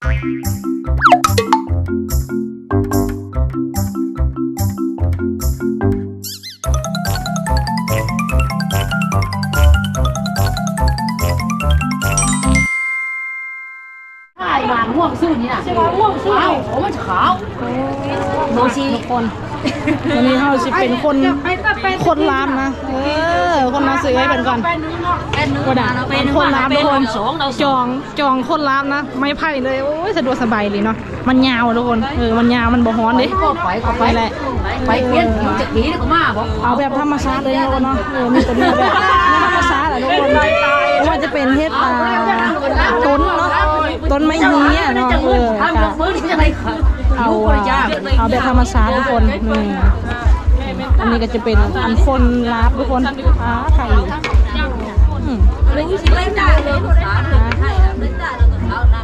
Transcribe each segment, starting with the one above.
ม่วงซื่อนี่นะใช่ไหมม่วงซื่อโอ้มันขาวโมชีคนวันนี้เขาจะเป็นคนร้านนะคนมาซื้อให้เป็นก่อนก็ได้คนร้านทุกคนจองคนร้านนะไม่ไผ่เลยโอ้ยสะดวกสบายเลยเนาะมันยาวทุกคนมันยาวมันบ่ฮ้อนดิไปแหละไปเปลี่ยนจะผีนี่ก็มาบอกเอาแบบธรรมชาติเลยเนาะมีตัวนี้แบบธรรมชาติแหละทุกคนว่าจะเป็นเฮ็ดต้นเนาะต้นไม้เหี้ยเนาะเอาแบบธรรมชาติทุกคนอันนี้ก็จะเป็นอันคนลาบทุกคนไข่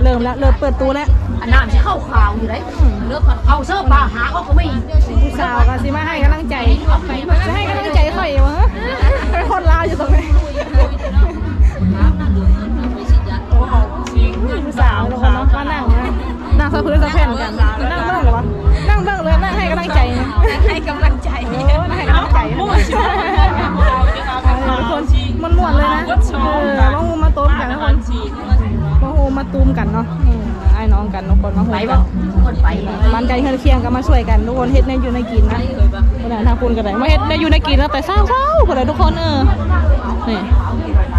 เริ่มแล้วเริ่มเปิดตู้แล้วอันน้ำจะเข้าข่าวอยู่ไหนเลือกเข้าเสื้อปลาหาก็ไม่ผู้สาวก็สิมาให้กำลังใจจะให้กำลังใจข่อยวะคนลาวอยู่ตรงไหนผู้สาวทุกคนเนาะมานั่งสะพื้นสะแผ่นกันนั่งบ้างหรอวะนั่งบ้างเลยนั่งให้กำลังใจให้กำลังใจนั่งให้กำลังใจทุกคนมันม่วนเลยนะมาหูมาตุ้มกันทุกคนมาหูมาตุ้มกันเนาะไอ้น้องกันทุกคนมาหูกันมันใจเคียงกันมาช่วยกันทุกคนเฮ็ดในอยู่ในกินนะคนไหนทางพูนกันไหนมาเฮ็ดในอยู่ในกินแล้วแต่เศร้าคนไหนทุกคนนี่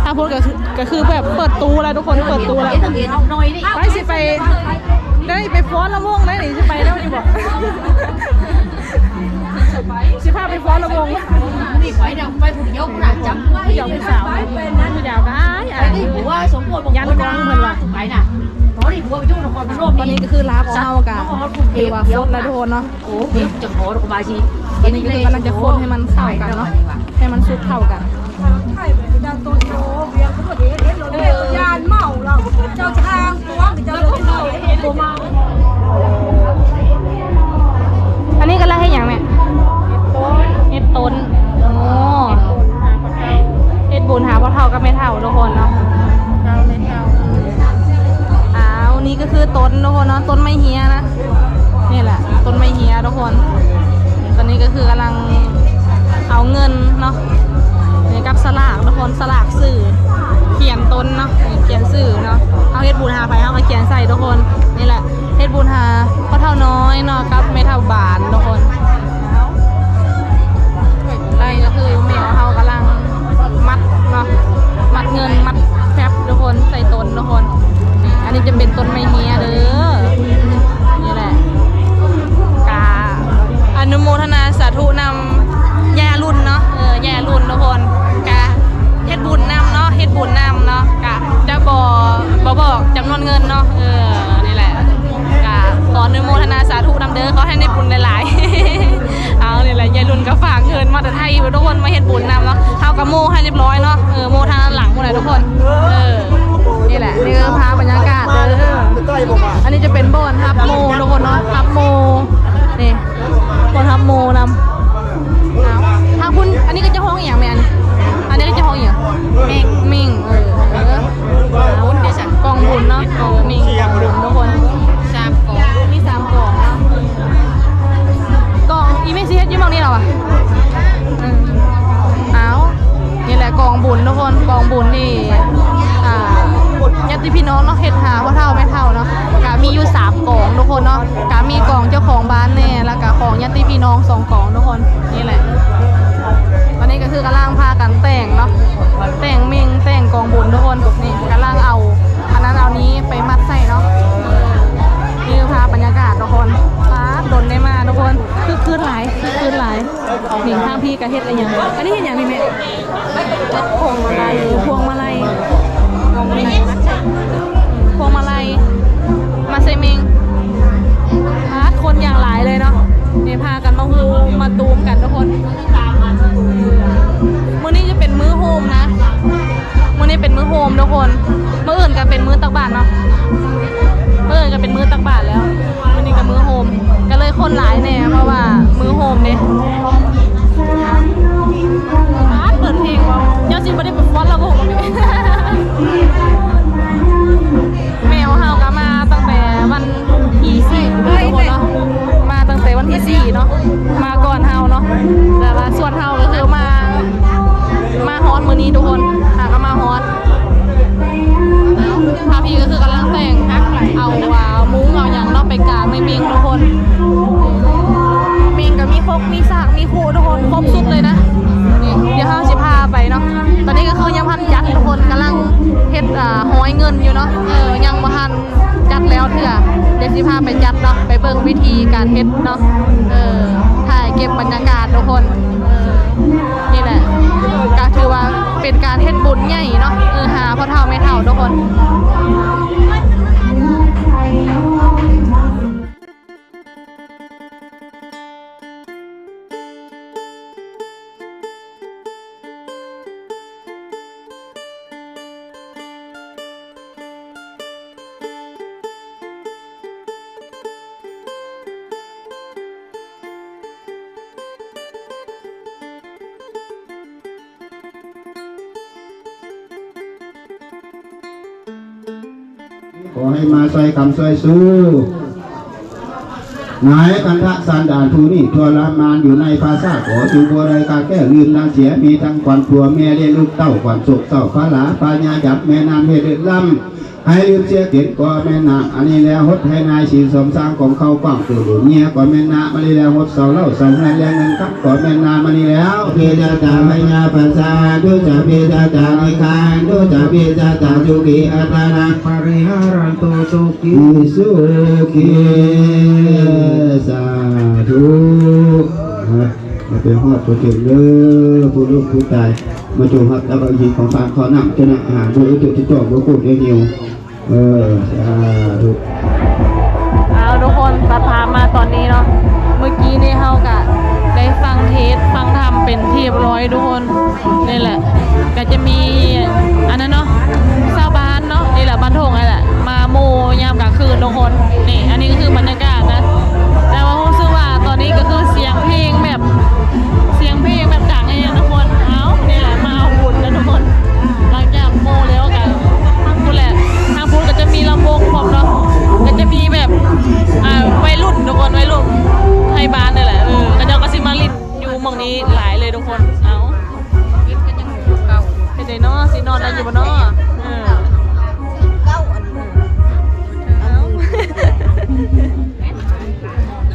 ทางพูนก็คือแบบเปิดตู้แล้วทุกคนเปิดตู้แล้วไปสิไปได้ไปฟ้อนละวงได้หนิสิไปแล้วอยู่บอกสิพาไปฟ้อนละวงนี่ไปเดี๋ยวไปผู้เดียวผู้หนักจับผู้ยาวผู้สาวผู้ยาวก็หัวสมบูรณ์ยันกองเหมือนว่าไปน่ะตอนนี้หัวไปจุ่มละครไปร่วมตอนนี้ก็คือลาบเท่ากันคือว่าโคตรละทุกคนเนาะโอ้ยจังหวะบาชีตอนนี้ก็คือกำลังจะคนให้มันเข้ากันเนาะให้มันสุกเข้ากันยานเมาเราเจ้าทางตัวเจ้าตัวเมาอันนี้ก็ไล่ให้อย่างแม่เฮ็ดต้นโอ้เฮ็ดบุญหาพ่อเฒ่ากับแม่เฒ่าทุกคนเนาะนี่ก็คือต้นทุกคนเนาะต้นไม้เฮียนะนี่แหละต้นไม้เฮียทุกคนตอนนี้ก็คือกำลังเอาเงินเนาะนี่กับสลากทุกคนสลากสื่อเขียนต้นเนาะเขียนสื่อเนาะเอาเฮ็ดบุญหาไปเอามาเขียนใส่ทุกคนนี่แหละเฮ็ดบุญหาพ่อเฒ่าน้อยเนาะกับแม่เฒ่าบานทุกคนไล่ก็คือแม่เขากำลังมัดเนาะมัดเงินมัดแฟบทุกคนใส่ต้นทุกคนอันนี้จะเป็นต้นไม้เฮียเด้อนี่แหละกาอนุโมทนาสาธุนำแย่รุ่นเนาะแย่รุ่นทุกคนกาเฮ็ดบุญนำเนาะเฮ็ดบุญนำเนาะกาจะบอกจำนวนเงินเนาะนี่แหละกาขออนุโมทนาสาธุนำเด้อเขาให้ได้บุญหลายๆเอานี่แหละแย่รุ่นก็ฝากเงินมาแต่ไทยทุกคนมาเฮ็ดบุญนำเนาะเท่ากับโมให้เรียบร้อยเนาะโมทางหลังพวกไหนทุกคนนี่แหละนี่คือพาบรรยากาศอันนี้จะเป็นบ่อนทับโมทุกคนเนาะทับโมนี่บ่อนทับโมนำทางคุณอันนี้ก็จะห้องอย่างไหมอันนี้ก็จะห้องอย่างมิงบุญเดี๋ยวฉันกองบุญเนาะมิงกองบุญทุกคน3 กองมี3 กองเนาะกองอีเมซีเฮ็ดยี่มองนี่เหรอวะนี่แหละกองบุญทุกคนกองบุญนี่ญาติพี่น้องเนาะเฮ็ดหาพ่อเฒ่าแม่เฒ่าเนาะกะมีอยู่3 กองทุกคนเนาะกะมีกองเจ้าของบ้านแน่แล้วก็ของญาติพี่น้อง2 กองทุกคนนี่แหละวันนี้ก็คือกำลังพากันแต่งเนาะแต่งเมงแต่งกองบุญทุกคนนี่กำลังเอาอันนั้นเอานี้ไปมัดใส่เนาะนี่คือภาพบรรยากาศทุกคนดนได้มาทุกคนคือหลายหนิงข้างพี่กระเฮ็ดอะไรอย่างอันนี้เห็นอย่างนี้ไหมพวงมาลัยมาใส่เมงคนอย่างหลายเลยเนาะนี่พากันมาฮูมาตูมกันทุกคนมื้อนี้จะเป็นมื้อโฮมนะมื้อนี้เป็นมื้อโฮมทุกคนมื้ออื่นก็เป็นมื้อตักบาตรเนาะมื้ออื่นก็เป็นมื้อตักบาตรแล้วมื้อนี้ก็มื้อโฮมก็เลยคนหลายแน่เพราะว่ามื้อโฮมเนี่ยเปิดเพลงว่าเจ้าจริงไม่ได้เป็นฟอนต์ระบบแมวเฮาก็มาตั้งแต่วัน ห้อยเงินอยู่เนาะยังบ่ทันจัดแล้วเถื่อเดี๋ยวสิพาไปจัดเนาะไปเบิ่งวิธีการเฮ็ดเนาะถ่ายเก็บบรรยากาศทุกคนนี่แหละก็ถือว่าเป็นการเฮ็ดบุญใหญ่เนาะหาพ่อเฒ่าแม่เฒ่าทุกคนขอให้มาใส่คำช่วยสู้นายกันทะสันดานทูนี่ทรมานอยู่ในภาษาขอจูบัวไรกาแก้ลืมนางเสียมีทั้งควันครัวแม่เลี้ยงลูกเต้าควันโศกเศร้าฟ้าหลาปาญาหยับแม่นามเฮเดือดลำให้ลืมเสียเกียรติก่อแม่นาอันนี้แล้วฮดให้นายสีสมสร้างของเขากว้างตื่นหลุมเงียก่อแม่นามานีแล้วฮดเสาเล่าเสาแรงแรงเงินครับก่อแม่นามานีแล้วเพียจาจาพญาปัสสาดูจาเพียจาจานิคานดูจาเพียจาจาสุขีอัตนาปริหารันโตสุขีสุขีสาธุมาเป็นฮอดตัวเก่งเด้อผู้ลูกผู้ตายมาจูฮับแล้วก็ยิงของฟางขอหนักจะหนักหาบุรุษจุดจ่อบุรุษเดียวสาธุเอาทุกคนตัดภาพมาตอนนี้เนาะเมื่อกี้นี่เฮากะได้ฟังเทศฟังธรรมเป็นที่เรียบร้อยทุกคนนี่แหละก็จะมีอันนั้นเนาะชาวบ้านเนาะนี่แหละบ้านทงนี่แหละมาโมยามกลางคืนทุกคนนี่อันนี้ก็คือบรรยากาศนะแต่ว่าผมรู้สึกว่าตอนนี้ก็คือเสียงเพลงแบบดังอย่างทุกคนเอานี่แหละมาเอาบุญนะทุกคนหลังจากโมแล้วกันพูดแหละทางพูดก็จะมีลำโพงพร้อมเนาะก็จะมีแบบวัยรุ่นทุกคนวัยรุ่นไทยบ้านนี่แหละก็จะก็ซิมาลินอยู่หม่องนี้หลายเลยทุกคนเอาเป็นไงเนาะสินอนได้อยู่บ่เนาะ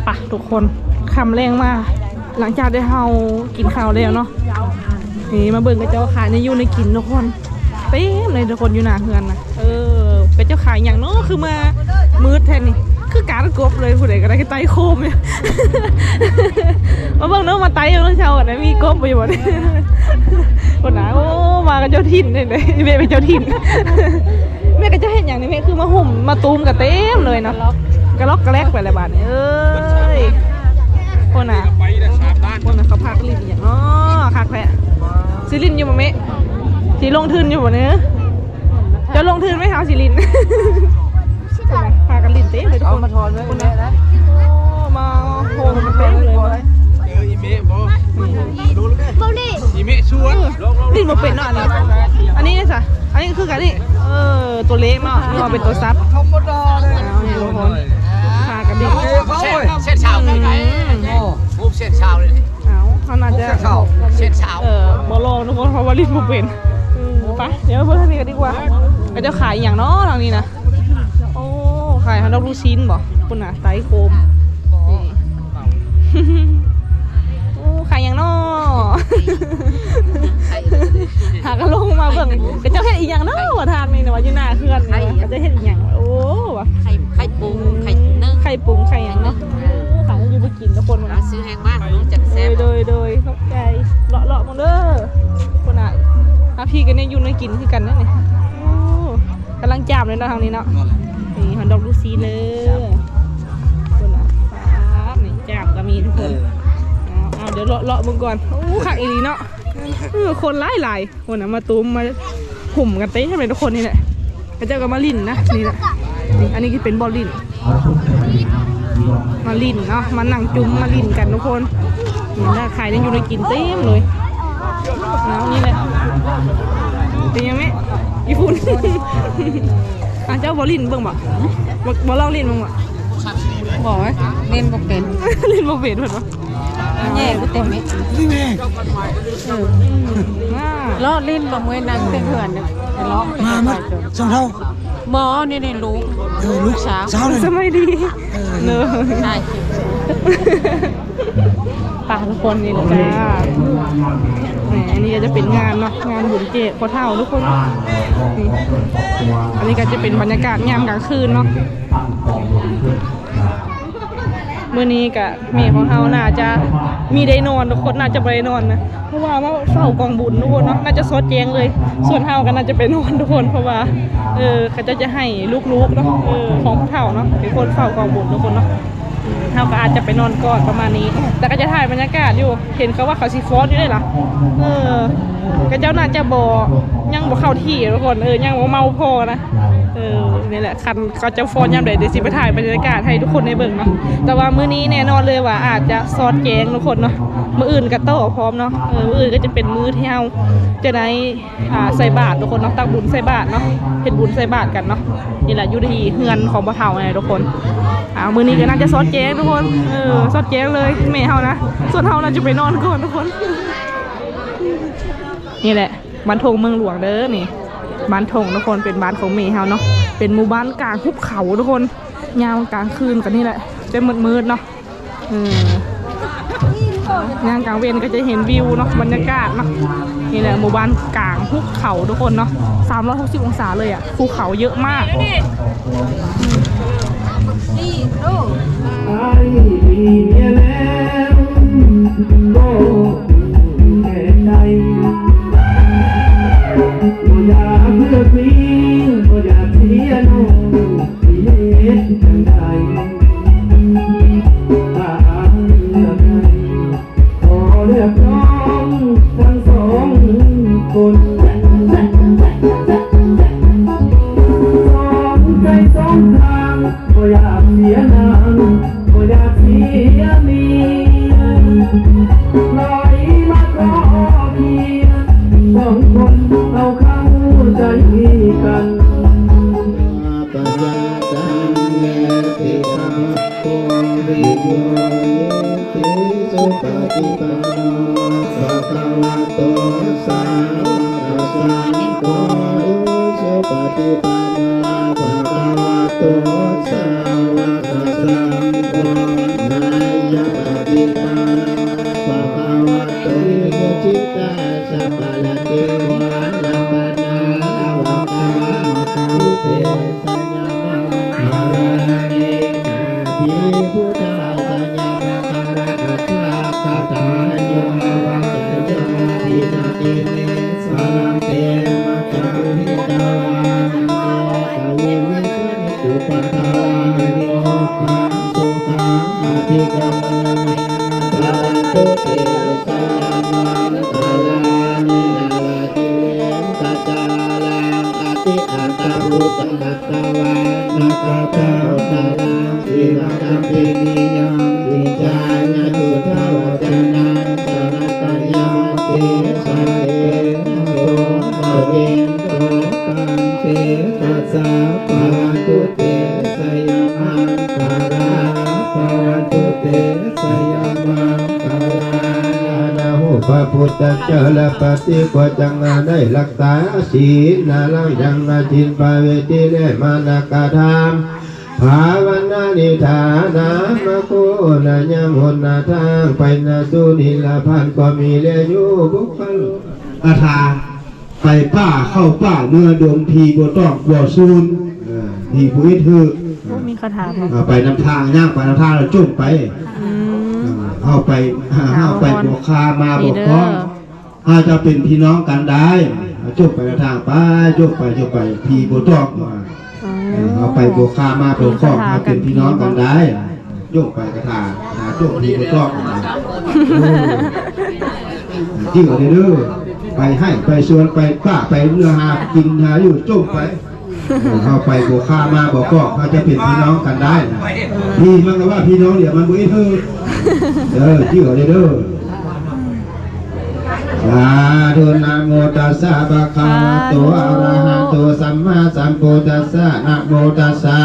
ปะทุกคนคำแรงมากหลังจากได้เฮากินข้าวแล้วเนาะนี่มาเบิ่งกระเจ้าขายในอยู่ในกินทุกคนเต็มเลยทุกคนอยู่หน้าเฮือนนะกระเจ้าขายอย่างเนาะคือมามืดแทนนี่คือการกบเลยผู้ใดก็ได้ไต่โคมเนี่ยมาเบิ่งเนาะมาไต่เอาเช้าอ่ะนะมีกบไปอยู่บ่เนี่ยคนหนาโอ้มากระเจ้าถิ่นเลยแม่เป็นเจ้าถิ่นแม่กระเจ้าเห็นอย่างนี้แม่คือมาห่มมาตูมกับเต็มเลยเนาะกระลอกกระแลกไปอะไรบ้านคนน่ะเขาพากลินอย่างอ๋อคักแผลซิลินอยู่บ่เมะสีลงทุนอยู่บ่เนื้อจะลงทุนไหมคะซิลินพากันลินเต้เลยทุกคนมาทอนเลยคนนะมาโฮมเต้เลยอีเมะบอลอีเมะชัวร์ลินมาเป็นเนาะอันนี้นี่สิอันนี้คือกันนี่ตัวเล็กเนาะนี่มาเป็นตัวซับธรรมดาเลยนี่ทุกคนพากันดิเส้นชาวเลยไงโอ้เส้นชาวเลยเขาน่าจะเส้นชาวบอลองทุกคนเพราะว่าลินมาเป็นไปเดี๋ยวเพื่อนนี่กันดีกว่าก็จะขายอย่างเนาะทางนี้นะโอ้ขายฮันดอกลูกชิ้นบ่คุณน่ะไตโคมโอ้ขายอย่างเนาะหากันลงมาเบิ่งก็จะเห็นอีกอย่างเนาะว่าทางนี้นะว่าอยู่หน้าเพื่อนก็จะเห็นอีกอย่างโอ้ว่ะไข่ปุงไข่นึ่ง ไข่ปุงไข่อย่างเนาะขายอยู่ไปกินทุกคนนะซื้อแห้งมากรู้จักแซ่บโดยตกใจเลาะมาเด้อคนน่ะพี่กันเนี่ยอยู่ในกินคือกันนั่นนี่กำลังจับเลยนะทางนี้เนาะนี่ฮันดอกลูซีเลยคนน่ะนี่จับก็มีทุกคนเอาเดี๋ยวเลาะมึงก่อนโอ้ขักอีลีเนาะคนหลายคนน่ะมาตุ้มมาหุ่มกันเต้ใช่ไหมทุกคนนี่แหละพระเจ้าก็มาลินนะนี่แหละนี่อันนี้คือเป็นบอลลินมาลินเนาะมานั่งจุ้มมาลินกันทุกคนนี่นะขายได้อยู่ในกินเต็มเลยแล้วนี่แหละเป็นยังไงญี่ปุ่นเจ้าบอลลินเบิ่งบ่บอลลองลินเบิ่งบ่บอกไหมเล่นบ่เป็นลินบ่เป็นเหมือนบ่แย่ก็เต็มไหมล้อเล่นบ่เมื่อนั่งเต้นเหือนเนี่ยล้อมาสองเท่าหมอนี่ลูกสาวสมัยดีเนอะใช่ป่าทุกคนนี่เลยจ้า อันนี้ก็จะเป็นงานเนาะงานบุญเกศพอเท่าทุกคนนี่อันนี้ก็จะเป็นบรรยากาศยามกลางคืนเนาะเมื่อนี้กับเมย์ของเฮาน่าจะมีได้นอนทุกคนน่าจะไปนอนนะเพราะว่าเฝ้ากองบุญทุกคนเนาะน่าจะซดแจงเลย ส่วนเฮากันน่าจะไปนอนทุกคนเพราะว่าเขาจะให้ลูกๆเนาะของผู้เฒ่าเนาะเป็นคนเฝ้ากองบุญทุกคนเนาะเฮาก็อาจจะไปนอนก่อนประมาณนี้แต่ก็จะถ่ายบรรยากาศอยู่เห็นเขาว่าเขาซีฟอสอยู่ได้หรอก็เจ้าน่าจะยังบ่เข้าที่ทุกคนยังบ่เมาพอนะนี่แหละคันเขาจะฟอนยามใดเดี๋ยวสิไปถ่ายบรรยากาศให้ทุกคนได้เบิ่งเนาะแต่ว่ามื้อนี้แน่นอนเลยว่าอาจจะซอดแจงทุกคนเนาะมื้ออื่นก็โต้พร้อมเนาะมื้ออื่นก็จะเป็นมื้อที่เฮาจะได้ใส่บาตรทุกคนเนาะตักบุญใส่บาตรเนาะเฮ็ดบุญใส่บาตรกันเนาะนี่แหละอยู่ที่เฮือนของบ่เฒ่าไงทุกคนมื้อนี้ก็น่าจะซอดแจงทุกคนซอดแจงเลยแม่เฮานะส่วนเฮาน่าจะไปนอนก่อนทุกคนนี่แหละบ้านทงเมืองหลวงเด้อนี่บ้านทงทุกคนเป็นบ้านของเมย์เฮาเนาะเป็นหมู่บ้านกลางหุบเขาทุกคนยามกลางคืนกันนี่แหละจะมืดๆเนาะงานกลางเวรก็จะเห็นวิวเนาะบรรยากาศเนาะนี่แหละหมู่บ้านกลางหุบเขาทุกคนเนาะ360 องศาเลยอ่ะภูเขาเยอะมากอยากเลือกวิ่งก็อยากเสียน้องที่เฮ็ดจังใดถ้าเลือกให้ขอเลือกน้องทั้งสองคนสองใจสองทางก็อยากเสียนางก็อยากเสียเมียลอยมาขอเพียงสองคนเอาเข้าใจกันปัญญาตังเยติธรรมโกวิโยเยติสุปฏิปันโนภะคะวะโตสาวกสังโฆสุปฏิปันโนภะคะวะโตสาวกสังโฆนายปฏิปันโนภะคะวะโตจิตตาสัพพะละเทวะนาคนาอวกามุเตสัญญามาราเนนาภิพุทธาสัญญามาราอัตถาคาถาโยวัจจโยทินาติเมสารังเตมะจาริตาวานันเตกายิวิสุปะทานิโยคังสุขังอภิกรรมสารันตุเตสัญญามาตาลานินาลาติเลมตาจาลังอติอัตตารุตตัตตวานาคาตาตาลังอิรังอัมปินิยังติจายะตุทาวจนังสนัตยังเตสังเกนะโสมะเวนโตตังเตตัสสะปะตุเตสยามังคาราปะตุเตสยามังคารานาหูพระพุทธเจ้าและปฏิกวจังได้รักษาศีลนาลังยังนาจินปาเวทีและมานากาธรรมภาวนานิธานามะโคนายังหนนาทางไปนาสุนิลพันก็มีเลอยู่บุคคลอาทาไปป้าเข้าป้าเมื่อดวงพีบัวตอกบัวซูนพีผู้อิทธิมีคาถาไปนำทางย่างไปนำทางเราจุ่มไปเอาไปบัวคามาบัวคล้องอาจจะเป็นพี่น้องกันได้จุ่มไปนำทางไปจุ่มไปพีบัวตอกมาเอาไปบัวคามาบัวคล้องมาเป็นพี่น้องกันได้จุ่มไปกระถาจุ่มพีบัวตอกจริงเหรอเด้อไปให้ไปชวนไปป้าไปเรือหากินหาอยู่จุ่มไปเข้าไปโบคามาบอกก็เขาจะเป็นพี่น้องกันได้นะพี่มันก็ว่าพี่น้องเดี๋ยวมันบุ้ยเธอชื่ออะไรเด้อสาธุนะโมตัสสะภะคะวะโตอะระหะโตสัมมาสัมพุทธัสสะนะโมตัสสะ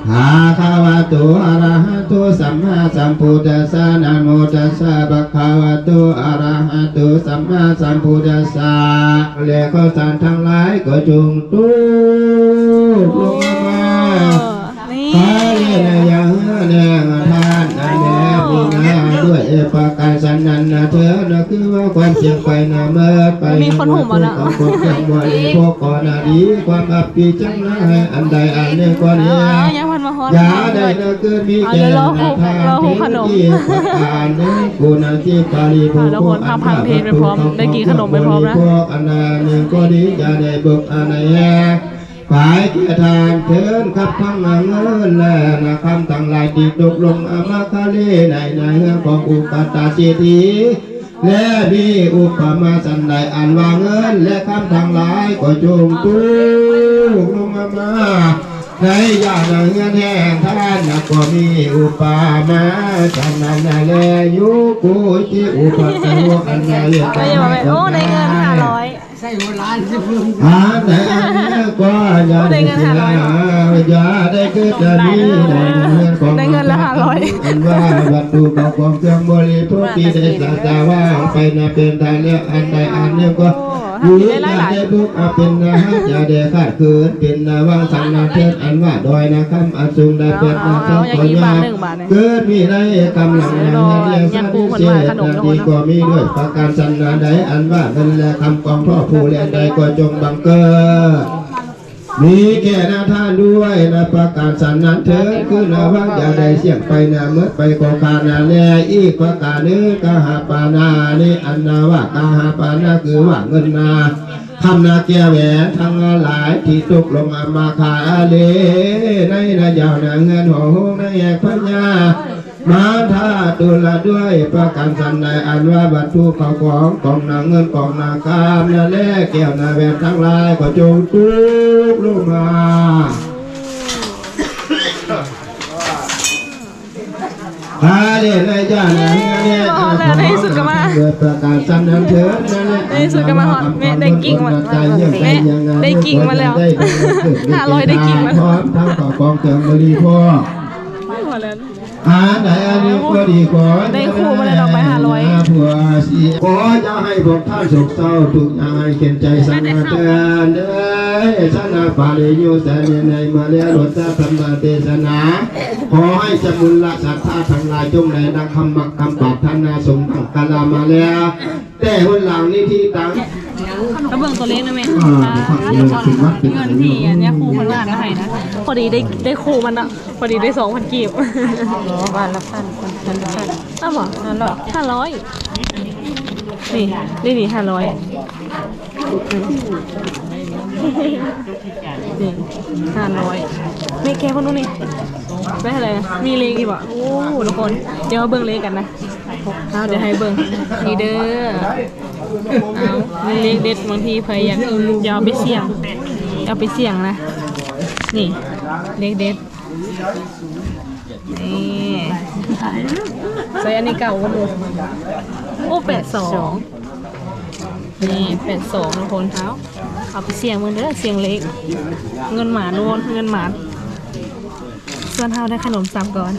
ภะคะวะโตอะระหะโตสัมมาสัมพุทธัสสะนะโมตัสสะภะคะวะโตอะระหะโตสัมมาสัมพุทธัสสะและข้าวสารทั้งหลายก็จงตู้ลงมาขอเรียนอย่างแนงทานอันแนบมีนาด้วยประการสันนันเถิด คือว่าความเสียงไปนาเมื่อไปความยังบ่ได้พอก่อนอดีความอับปีจังนะให้อันใดอันหนึ่งก็นี้ยังพันมาฮอด อย่าได้นะเกิดมีแก่ทางที่อ่านนึกกูนาที่ปาลีผู้ผู้อันพวกอันนั้นหนึ่งก็ดีอย่าได้บุกอันไหนฝ่ายเกียรทานเถินขับพังเงินแลนะคำตั้งหลายดีตกลงอามาคาเลในเรื่องของอุปตาเจตีและมีอุปมาสันใดอันว่าเงินและคำทั้งหลายก็จงตู้ลงมาในยาเงินแห่งท่านก็มีอุปมาสันนั้นแลยุกุจิอุปตะอันใดไม่ยอมไปโอ้ได้เงิน500ใส่หัวล้านสิเพิ่ง แต่อันนี้ก็อย่าได้เสียอย่าได้เกิดมีได้เงินละ500อันว่าวัตถุของเครื่องบริโภคที่ได้สัจว่าไปนะเป็นทางเลือกอันใดอันหนึ่งก็อยู่ได้บุกเป็นนะฮะอย่าได้ขาดคืนเป็นนะว่างสังนาเทศอันว่าดอยนะคำอันสูงได้เป็นนะสังขยาเกิดมีได้กำลังนะเรียงสันติเสียดีก็มีด้วยประการสันนาใดอันว่าเงินและคำกองพ่อผู้เรียนใดก็จงบังเกิดมีแก่นาท่านด้วยนะประการสันนั้นเถิดคือนะว่าอย่าได้เสี่ยงไปนะเมื่อไปกองการนาแลอีกประการนึงกาหาปานานี่อันนาว่ากาหาปานาคือว่าเงินนาคำนาเกียแหวนทั้งหลายที่ตกลงมาขายเลในนะยาวนะเงินหงในแอกพญามาท่าตุละด้วยประการสันใดอันว่าบัตถุเขาของนาเงินของนาคามนาแลแก้วนาแหวนทั้งหลายก็จงตุกลงมาพาเด่นในจ้าเนี่ยในสุดก็มาประการสันนั้นเถิดในสุดก็มาฮอดแม่ได้กิ่งมาแม่ได้กิ่งมาแล้ว500ได้กิ่งมาพร้อมทั้งของเครื่องบริโภคไหนอันนี้ก็ดีกว่าได้คู่มาเลยดอกไม้500ผัวสีขอจะให้พวกท่านโศกเศร้าทุกอย่างให้เข็นใจสังเตือนเด้อชนะปาริโยแสนในมาเลียรสธรรมเทศนาขอให้สมุนละศรัทธาทั้งหลายจงในดังคำมักคำปรารถนาสมดังกาลามาแล้วแต่คนหลังนี่ที่ตั้งก็เบิ่งตัวเลขนะแม่เงินที่อันนี้ครูคนละนะให้นะพอดีได้ครูมันอ่ะพอดีได้2,000กีบวันละพันอ้าวเหรอ500นี่500นี่500ไม่แก้คนนู้นนี่ไม่อะไรมีเลขอีกบ่โอ้ทุกคนเดี๋ยวเบิ่งเลขกันนะเดี๋ยวให้เบิ่งนี่เด้อมีเลขเด็ดบางทีเผยอยากเอาไปเสี่ยงนะนี่เลขเด็ดนี่ใส่อันนี้เก่าก็ดูโอ้82นี่82ทุกคนเอาไปเสี่ยงมึงเด้อเสี่ยงเล็กเงินหมาโน่นเงินหมาส่วนเฮาได้ขนม3 ก้อน